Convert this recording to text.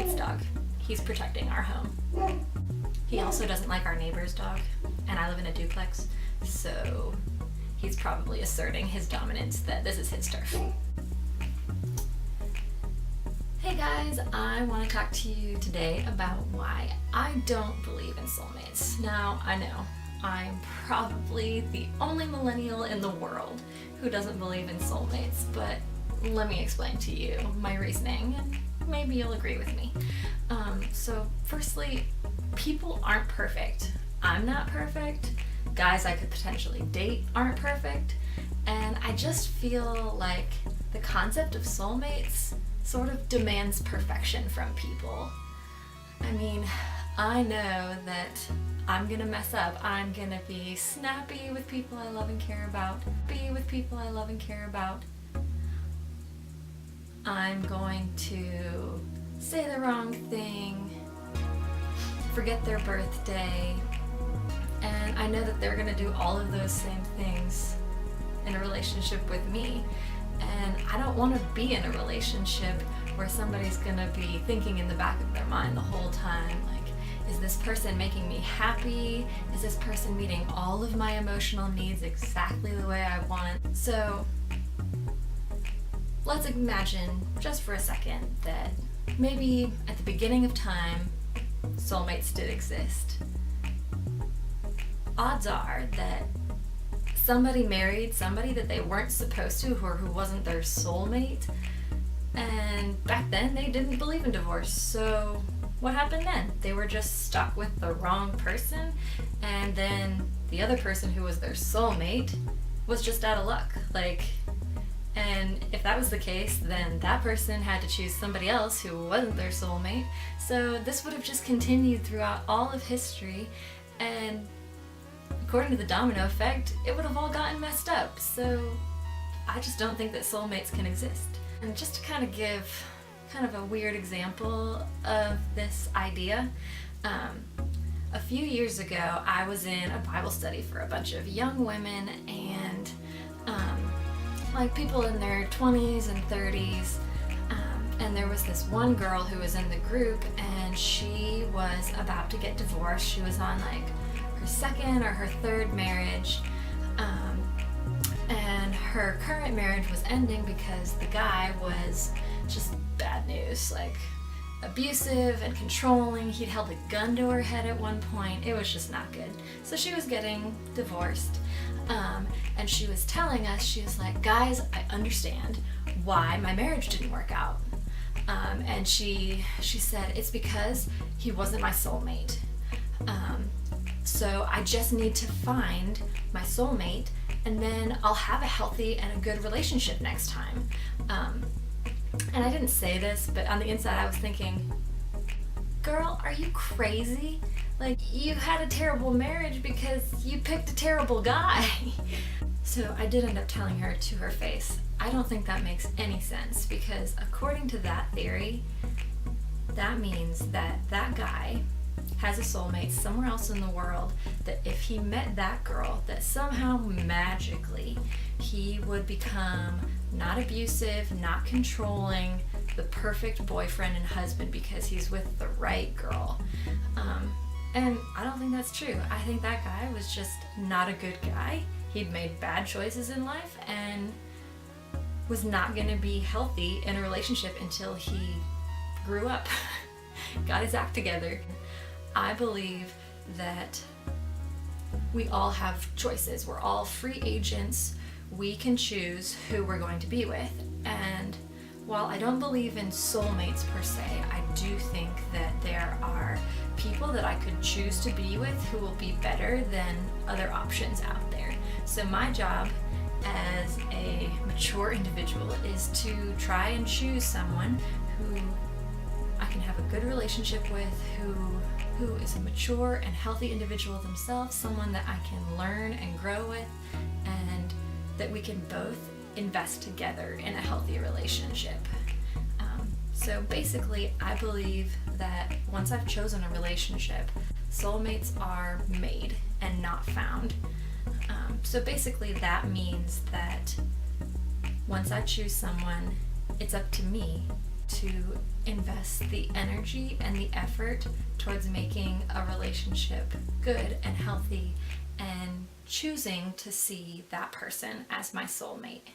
soulmate's dog. He's protecting our home. He also doesn't like our neighbor's dog, and I live in a duplex, so he's probably asserting his dominance that this is his turf. Hey guys, I want to talk to you today about why I don't believe in soulmates. Now, I know I'm probably the only millennial in the world who doesn't believe in soulmates, but let me explain to you my reasoning, and maybe you'll agree with me. So firstly, people aren't perfect. I'm not perfect. Guys I could potentially date aren't perfect. And I just feel like the concept of soulmates sort of demands perfection from people. I mean, I know that I'm gonna mess up. I'm gonna be snappy with people I love and care about, be with people I love and care about. I'm going to say the wrong thing, forget their birthday, and I know that they're gonna do all of those same things in a relationship with me. And I don't want to be in a relationship where somebody's gonna be thinking in the back of their mind the whole time, like, is this person making me happy? Is this person meeting all of my emotional needs exactly the way I want? So let's imagine just for a second that maybe at the beginning of time, soulmates did exist. Odds are that somebody married somebody that they weren't supposed to, or who wasn't their soulmate, and back then they didn't believe in divorce. So what happened then? They were just stuck with the wrong person, and then the other person who was their soulmate was just out of luck. And if that was the case, then that person had to choose somebody else who wasn't their soulmate. So this would have just continued throughout all of history, and according to the domino effect, it would have all gotten messed up. So I just don't think that soulmates can exist. And just to kind of give kind of a weird example of this idea, a few years ago I was in a Bible study for a bunch of young women, and like people in their 20s and 30s, and there was this one girl who was in the group, and she was about to get divorced. She was on like her second or her third marriage, and her current marriage was ending because the guy was just bad news, like abusive and controlling. He'd held a gun to her head at one point. It was just not good. So she was getting divorced, and she was telling us, she was like, guys, I understand why my marriage didn't work out. And she said, it's because he wasn't my soulmate. So I just need to find my soulmate, and then I'll have a healthy and a good relationship next time. And I didn't say this, but on the inside I was thinking, girl, are you crazy? Like, you had a terrible marriage because you picked a terrible guy. So I did end up telling her to her face, I don't think that makes any sense, because according to that theory, that means that that guy has a soulmate somewhere else in the world, that if he met that girl, that somehow magically he would become not abusive, not controlling, the perfect boyfriend and husband because he's with the right girl. And I don't think that's true. I think that guy was just not a good guy. He'd made bad choices in life and was not going to be healthy in a relationship until he grew up, got his act together. I believe that we all have choices. We're all free agents. We can choose who we're going to be with. And while I don't believe in soulmates per se, I do think that there are people that I could choose to be with who will be better than other options out there. So my job as a mature individual is to try and choose someone who I can have a good relationship with, who is a mature and healthy individual themselves, someone that I can learn and grow with, and that we can both invest together in a healthy relationship. So basically, I believe that once I've chosen a relationship, soulmates are made and not found. So basically that means that once I choose someone, it's up to me to invest the energy and the effort towards making a relationship good and healthy and choosing to see that person as my soulmate.